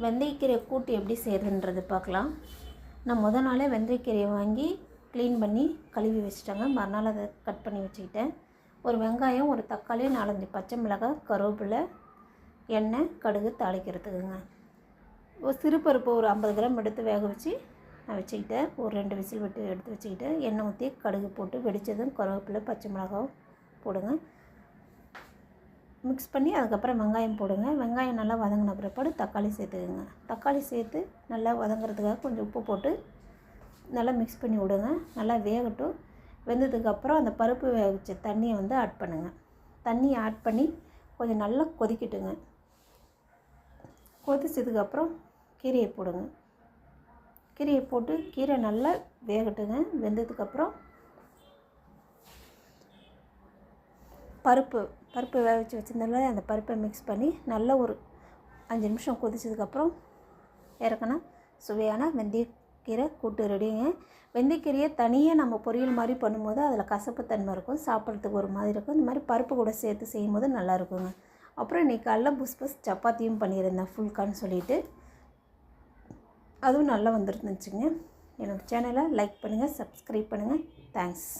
வெந்தயக்கீரை கூட்டு எப்படி செய்கிறதுன்றது பார்க்கலாம். நான் முத நாளே வெந்தயக்கீரையை வாங்கி க்ளீன் பண்ணி கழுவி வச்சுட்டேங்க. மறுநாள் அதை கட் பண்ணி வச்சுக்கிட்டேன். ஒரு வெங்காயம், ஒரு தக்காளி, 4-5 பச்சை மிளகாய், கருவேப்பிலை, எண்ணெய், கடுகு தாளிக்கிறதுக்குங்க. ஒரு சிறுபருப்பு ஒரு 50 கிராம் எடுத்து வேக வச்சு நான் வச்சுக்கிட்டேன். ஒரு 2 விசில் விட்டு எடுத்து வச்சுக்கிட்டேன். எண்ணெய் ஊற்றி கடுகு போட்டு வெடித்ததும் கருவேப்பிலை, பச்சை மிளகாய் போடுங்க. மிக்ஸ் பண்ணி அதுக்கப்புறம் வெங்காயம் போடுங்க. வெங்காயம் நல்லா வதங்கின பிற்பாடு தக்காளி சேர்த்துக்குங்க. தக்காளி சேர்த்து நல்லா வதங்குறதுக்காக கொஞ்சம் உப்பு போட்டு நல்லா மிக்ஸ் பண்ணி விடுங்க. நல்லா வேகட்டும். வெந்ததுக்கப்புறம் அந்த பருப்பு வேக வச்ச தண்ணியை ஆட் பண்ணுங்கள். தண்ணியை ஆட் பண்ணி கொஞ்சம் நல்லா கொதிக்கட்டுங்க. கொதிச்சதுக்கப்புறம் கீரையை போடுங்க. கீரையை போட்டு கீரை நல்லா வேகட்டுங்க. வெந்ததுக்கப்புறம் பருப்பு வேக வச்சு வச்சுருந்தால அந்த பருப்பை மிக்ஸ் பண்ணி நல்லா ஒரு 5 நிமிஷம் கொதிச்சதுக்கப்புறம் இறக்குனா சுவையான வெந்தயக்கீரை கூட்டு ரெடிங்க. வெந்தயக்கீரையை தனியாக நம்ம பொரியல் மாதிரி பண்ணும்போது அதில் கசப்புத்தன்மை இருக்கும், சாப்பிட்றதுக்கு ஒரு மாதிரி இருக்கும். இந்த மாதிரி பருப்பு கூட சேர்த்து செய்யும்போது நல்லா இருக்குங்க. அப்புறம் இன்றைக்கி காலைல புஸ் சப்பாத்தியும் பண்ணியிருந்தேன் ஃபுல்கான்னு சொல்லிவிட்டு, அதுவும் நல்லா வந்துருந்துச்சுங்க. என்னோடய சேனலை லைக் பண்ணுங்கள், சப்ஸ்கிரைப் பண்ணுங்கள். தேங்க்ஸ்.